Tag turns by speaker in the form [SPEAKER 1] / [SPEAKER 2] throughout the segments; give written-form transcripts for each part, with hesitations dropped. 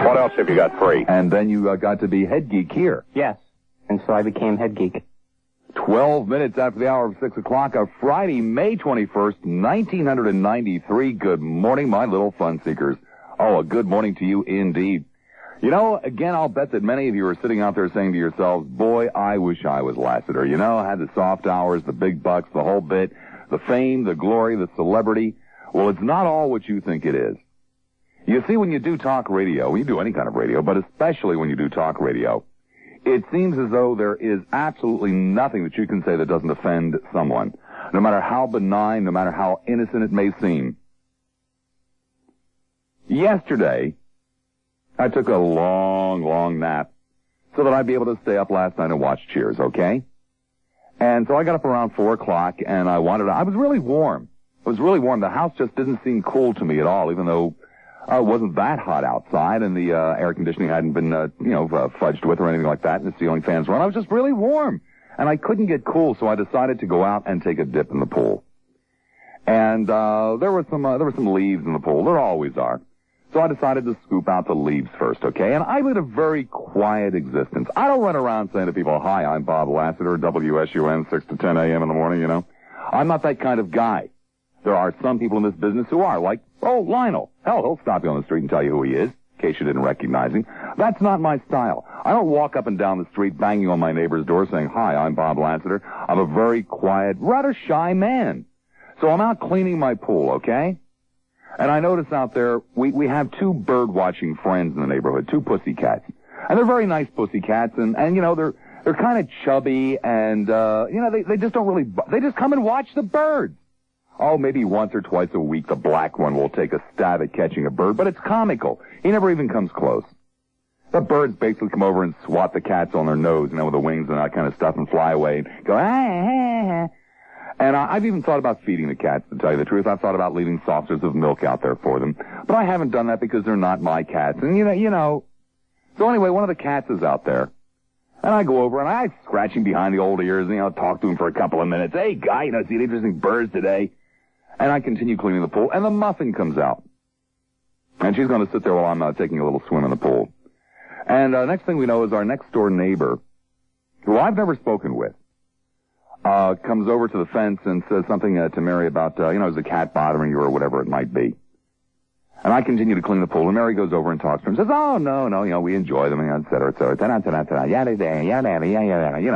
[SPEAKER 1] What else have you got free?
[SPEAKER 2] And then you got to be head geek here.
[SPEAKER 3] Yes. And so I became head geek.
[SPEAKER 2] 12 minutes after the hour of 6 o'clock of Friday, May 21st, 1993. Good morning, my little fun seekers. Oh, a good morning to you indeed. You know, again, I'll bet that many of you are sitting out there saying to yourselves, boy, I wish I was Lassiter. You know, I had the soft hours, the big bucks, the whole bit, the fame, the glory, the celebrity. Well, it's not all what you think it is. You see, when you do talk radio, when you do any kind of radio, but especially when you do talk radio, it seems as though there is absolutely nothing that you can say that doesn't offend someone, no matter how benign, no matter how innocent it may seem. Yesterday, I took a long nap so that I'd be able to stay up last night and watch Cheers, okay? And so I got up around 4 o'clock, and I was really warm. It was really warm. The house just didn't seem cool to me at all, even though it wasn't that hot outside, and the air conditioning hadn't been, fudged with or anything like that, and the ceiling fans were on. I was just really warm, and I couldn't get cool, so I decided to go out and take a dip in the pool. And there were some leaves in the pool. There always are. So I decided to scoop out the leaves first, okay? And I lead a very quiet existence. I don't run around saying to people, hi, I'm Bob Lassiter, WSUN, 6 to 10 a.m. in the morning, you know? I'm not that kind of guy. There are some people in this business who are, like, Lionel. Hell, he'll stop you on the street and tell you who he is, in case you didn't recognize him. That's not my style. I don't walk up and down the street banging on my neighbor's door saying, hi, I'm Bob Lassiter. I'm a very quiet, rather shy man. So I'm out cleaning my pool, okay? And I notice out there, we have 2 bird-watching friends in the neighborhood, 2 pussycats. And they're very nice pussycats, and you know, they're kind of chubby, and, they just don't really, they just come and watch the birds. Oh, maybe once or twice a week the black one will take a stab at catching a bird, but it's comical. He never even comes close. The birds basically come over and swat the cats on their nose, with the wings and that kind of stuff, and fly away and go, ah. And I've even thought about feeding the cats, to tell you the truth. I've thought about leaving saucers of milk out there for them. But I haven't done that because they're not my cats. And, you know. So anyway, one of the cats is out there. And I go over and I scratch him behind the old ears and, talk to him for a couple of minutes. Hey, guy, see the interesting birds today? And I continue cleaning the pool, and the muffin comes out. And she's going to sit there while I'm taking a little swim in the pool. And next thing we know is our next-door neighbor, who I've never spoken with, comes over to the fence and says something to Mary about, is the cat bothering you or whatever it might be. And I continue to clean the pool, and Mary goes over and talks to him and says, oh, no, we enjoy them, et cetera, et cetera, yada,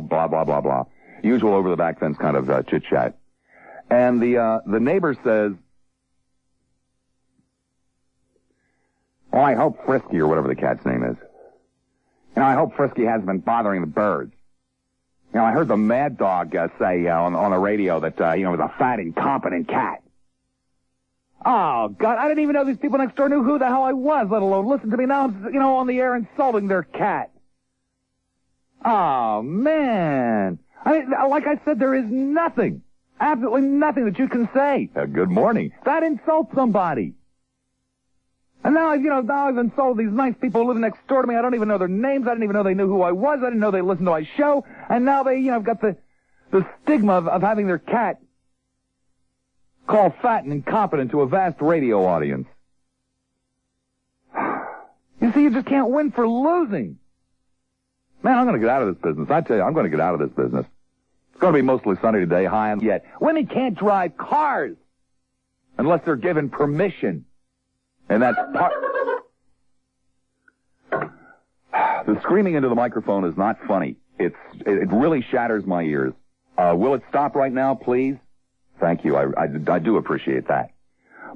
[SPEAKER 2] blah, blah, blah, blah. Usual over the back fence kind of chit-chat. And the neighbor says, oh, I hope Frisky, or whatever the cat's name is. I hope Frisky hasn't been bothering the birds. I heard the Mad Dog say on the radio that, it was a fat, incompetent cat. Oh, God, I didn't even know these people next door knew who the hell I was, let alone listen to me. Now I'm, on the air insulting their cat. Oh, man. Like I said, there is nothing. Absolutely nothing that you can say. Good morning. That insults somebody. And now, I've insulted these nice people who live next door to me. I don't even know their names. I didn't even know they knew who I was. I didn't know they listened to my show. And now they, have got the stigma of having their cat called fat and incompetent to a vast radio audience. You see, you just can't win for losing. Man, I'm going to get out of this business. I tell you, I'm going to get out of this business. It's going to be mostly sunny today, high and yet. Women can't drive cars unless they're given permission. And that's part... The screaming into the microphone is not funny. It really shatters my ears. Will it stop right now, please? Thank you. I do appreciate that.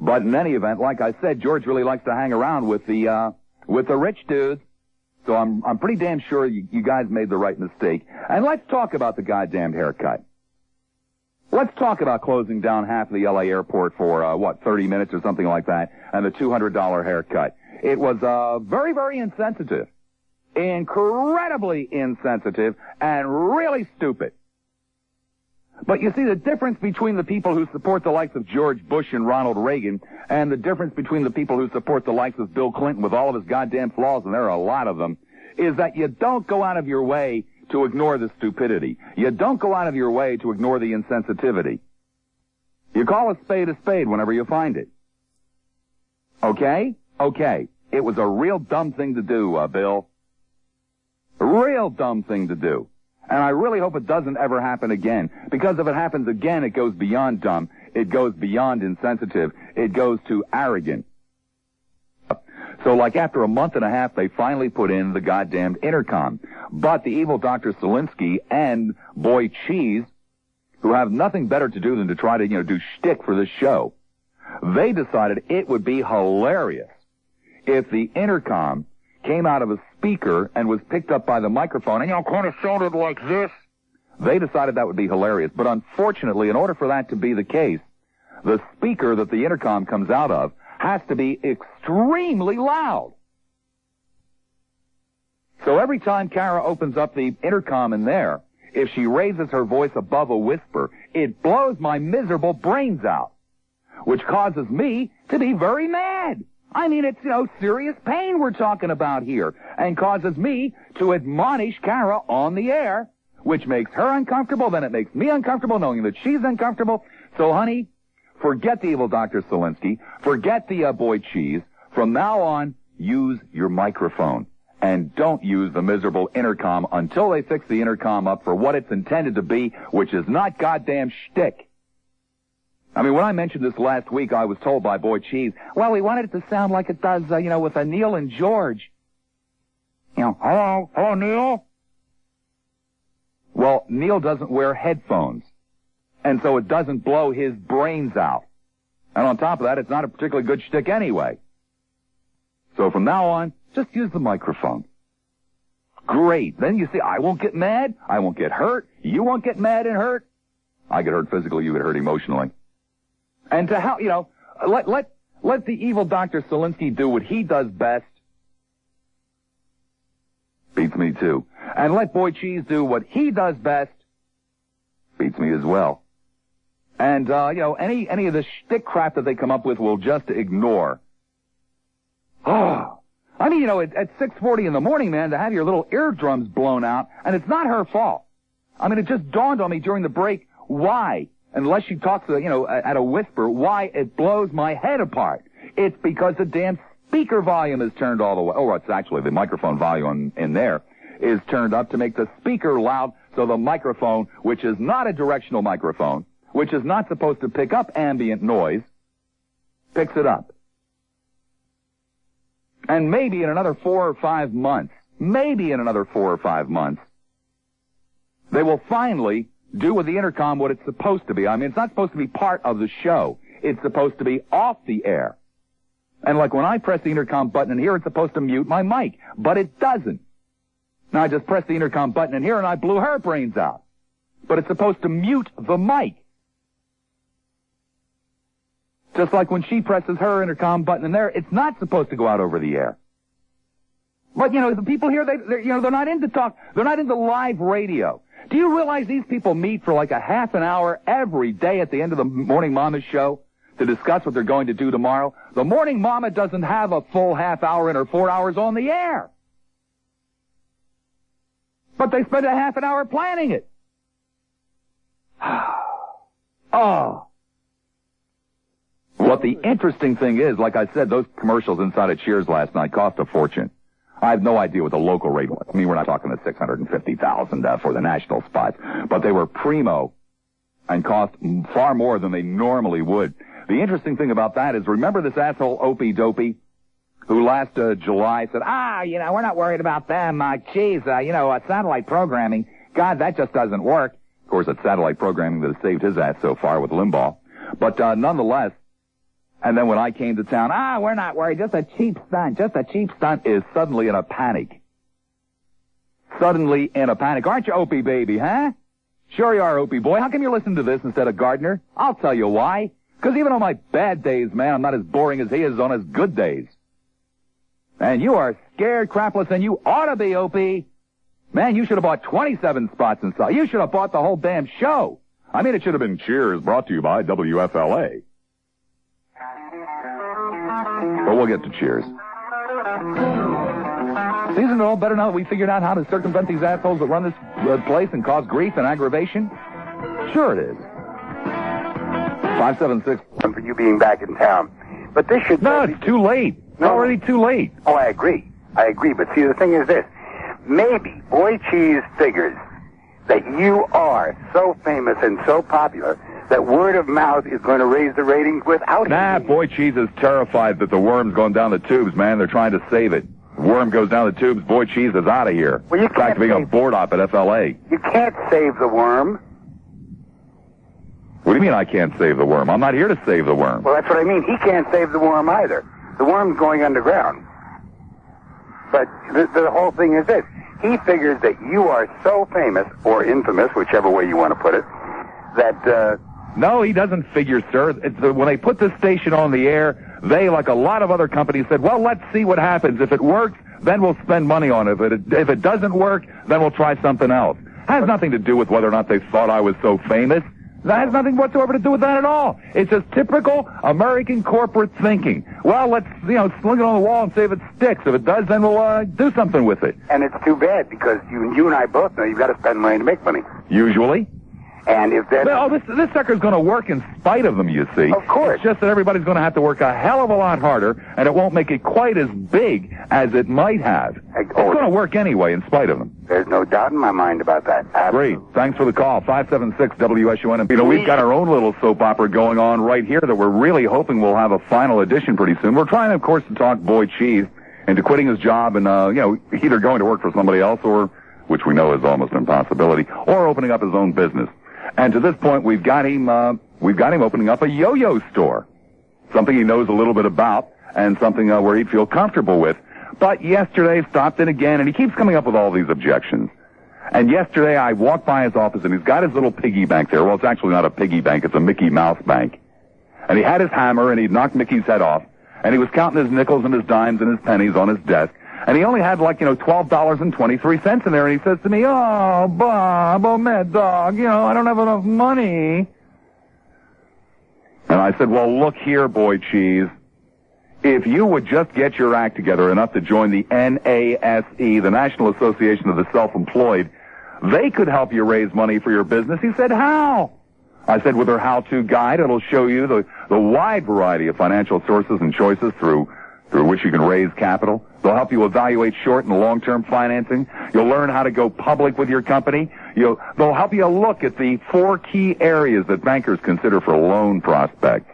[SPEAKER 2] But in any event, like I said, George really likes to hang around with the rich dudes. So I'm pretty damn sure you guys made the right mistake. And let's talk about the goddamn haircut. Let's talk about closing down half of the L.A. airport for, 30 minutes or something like that, and the $200 haircut. It was very, very insensitive. Incredibly insensitive and really stupid. But you see, the difference between the people who support the likes of George Bush and Ronald Reagan and the difference between the people who support the likes of Bill Clinton with all of his goddamn flaws, and there are a lot of them, is that you don't go out of your way to ignore the stupidity. You don't go out of your way to ignore the insensitivity. You call a spade whenever you find it. Okay? Okay. it was a real dumb thing to do, Bill. A real dumb thing to do. And I really hope it doesn't ever happen again. Because if it happens again, it goes beyond dumb. It goes beyond insensitive. It goes to arrogant. So like after a month and a half, they finally put in the goddamn intercom. But the evil Dr. Selinsky and Boy Cheese, who have nothing better to do than to try to, do shtick for this show, they decided it would be hilarious if the intercom came out of a speaker and was picked up by the microphone and, kind of sounded like this. They decided that would be hilarious. But unfortunately, in order for that to be the case, the speaker that the intercom comes out of has to be extremely loud. So every time Kara opens up the intercom in there, if she raises her voice above a whisper, it blows my miserable brains out, which causes me to be very mad. I mean, it's, serious pain we're talking about here, and causes me to admonish Kara on the air, which makes her uncomfortable, then it makes me uncomfortable knowing that she's uncomfortable. So, honey, forget the evil Dr. Selinsky, forget the Boy Cheese. From now on, use your microphone, and don't use the miserable intercom until they fix the intercom up for what it's intended to be, which is not goddamn shtick. I mean, when I mentioned this last week, I was told by Boy Cheese, well, we wanted it to sound like it does, with Neil and George. Hello, Neil? Well, Neil doesn't wear headphones, and so it doesn't blow his brains out. And on top of that, it's not a particularly good shtick anyway. So from now on, just use the microphone. Great. Then you see, I won't get mad, I won't get hurt, you won't get mad and hurt. I get hurt physically, you get hurt emotionally. And to help, let the evil Dr. Selinsky do what he does best. Beats me too. And let Boy Cheese do what he does best. Beats me as well. And, any of the shtick crap that they come up with, we'll just ignore. Oh. I mean, at 6:40 in the morning, man, to have your little eardrums blown out, and it's not her fault. I mean, it just dawned on me during the break why. Unless she talks, at a whisper, why it blows my head apart. It's because the damn speaker volume is turned all the way. Oh, it's actually the microphone volume in there is turned up to make the speaker loud, so the microphone, which is not a directional microphone, which is not supposed to pick up ambient noise, picks it up. And maybe in another 4 or 5 months, they will finally do with the intercom what it's supposed to be. I mean, it's not supposed to be part of the show. It's supposed to be off the air. And like when I press the intercom button in here, it's supposed to mute my mic. But it doesn't. Now I just pressed the intercom button in here and I blew her brains out. But it's supposed to mute the mic. Just like when she presses her intercom button in there, it's not supposed to go out over the air. But, the people here, they're not into talk. They're not into live radio. Do you realize these people meet for like a half an hour every day at the end of the Morning Mama show to discuss what they're going to do tomorrow? The Morning Mama doesn't have a full half hour in her 4 hours on the air. But they spend a half an hour planning it. Oh. What the interesting thing is, like I said, those commercials inside of Cheers last night cost a fortune. I have no idea what the local rate was. I mean, we're not talking the $650,000 for the national spots, but they were primo and cost far more than they normally would. The interesting thing about that is, remember this asshole Opie Dopey, who last July said, we're not worried about them. Satellite programming. God, that just doesn't work. Of course, it's satellite programming that has saved his ass so far with Limbaugh. But nonetheless, and then when I came to town, we're not worried, just a cheap stunt, is suddenly in a panic. Suddenly in a panic. Aren't you, Opie baby, huh? Sure you are, Opie boy. How come you're listening to this instead of Gardner? I'll tell you why. Because even on my bad days, man, I'm not as boring as he is on his good days. And you are scared crapless, and you ought to be, Opie. Man, you should have bought 27 spots inside. You should have bought the whole damn show. I mean, it should have been Cheers, brought to you by WFLA. But we'll get to Cheers. Isn't it all better now that we figured out how to circumvent these assholes that run this place and cause grief and aggravation? Sure it is. 576.
[SPEAKER 1] For you being back in town. But this should...
[SPEAKER 2] No, it's too late. It's already too late.
[SPEAKER 1] Oh, I agree. But see, the thing is this. Maybe Boy Cheese figures that you are so famous and so popular that word of mouth is going to raise the ratings without him.
[SPEAKER 2] Boy Cheese is terrified that the worm's going down the tubes, man. They're trying to save it. The worm goes down the tubes, Boy Cheese is out of here.
[SPEAKER 1] Well, you
[SPEAKER 2] in fact, being a board op at FLA.
[SPEAKER 1] You can't save the worm.
[SPEAKER 2] What do you mean I can't save the worm? I'm not here to save the worm.
[SPEAKER 1] Well, that's what I mean. He can't save the worm either. The worm's going underground. But the whole thing is this. He figures that you are so famous, or infamous, whichever way you want to put it, that...
[SPEAKER 2] No, he doesn't figure, sir. When they put this station on the air, they, like a lot of other companies, said, well, let's see what happens. If it works, then we'll spend money on it. If it doesn't work, then we'll try something else. Has nothing to do with whether or not they thought I was so famous. That has nothing whatsoever to do with that at all. It's just typical American corporate thinking. Well, let's, sling it on the wall and see if it sticks. If it does, then we'll do something with it.
[SPEAKER 1] And it's too bad, because you and I both know you've got to spend money to make money.
[SPEAKER 2] Usually.
[SPEAKER 1] And if that...
[SPEAKER 2] Well, this sucker's going to work in spite of them, you see.
[SPEAKER 1] Of course.
[SPEAKER 2] It's just that everybody's going to have to work a hell of a lot harder, and it won't make it quite as big as it might have. It's going to work anyway in spite of them.
[SPEAKER 1] There's no doubt in my mind about that. Absolutely.
[SPEAKER 2] Great. Thanks for the call. 576 WSUN. We've got our own little soap opera going on right here that we're really hoping we'll have a final edition pretty soon. We're trying, of course, to talk Boy Cheese into quitting his job and, either going to work for somebody else or, which we know is almost an impossibility, or opening up his own business. And to this point, we've got him opening up a yo-yo store. Something he knows a little bit about and something where he'd feel comfortable with. But yesterday stopped in again, and he keeps coming up with all these objections. And yesterday I walked by his office, and he's got his little piggy bank there. Well, it's actually not a piggy bank. It's a Mickey Mouse bank. And he had his hammer, and he'd knocked Mickey's head off. And he was counting his nickels and his dimes and his pennies on his desk. And he only had $12.23 in there, and he says to me, oh, Bob, oh, mad dog, I don't have enough money. And I said, well, look here, Boy Cheese. If you would just get your act together enough to join the NASE, the National Association of the Self-Employed, they could help you raise money for your business. He said, how? I said, with their how-to guide, it'll show you the wide variety of financial sources and choices through which you can raise capital. They'll help you evaluate short and long-term financing. You'll learn how to go public with your company. They'll help you look at the 4 key areas that bankers consider for loan prospects.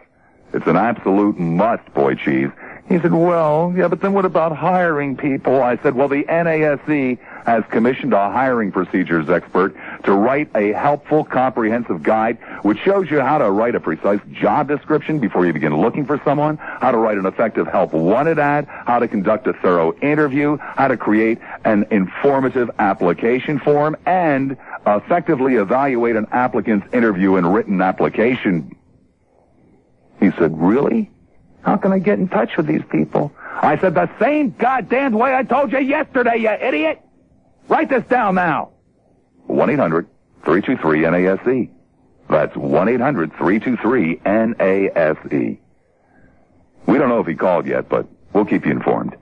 [SPEAKER 2] It's an absolute must, Boy Cheese. He said, well, yeah, but then what about hiring people? I said, well, the NASE has commissioned a hiring procedures expert to write a helpful, comprehensive guide which shows you how to write a precise job description before you begin looking for someone, how to write an effective help wanted ad, how to conduct a thorough interview, how to create an informative application form, and effectively evaluate an applicant's interview and written application. He said, really? How can I get in touch with these people? I said, the same goddamn way I told you yesterday, you idiot! Write this down now. 1-800-323-NASE. That's 1-800-323-NASE. We don't know if he called yet, but we'll keep you informed.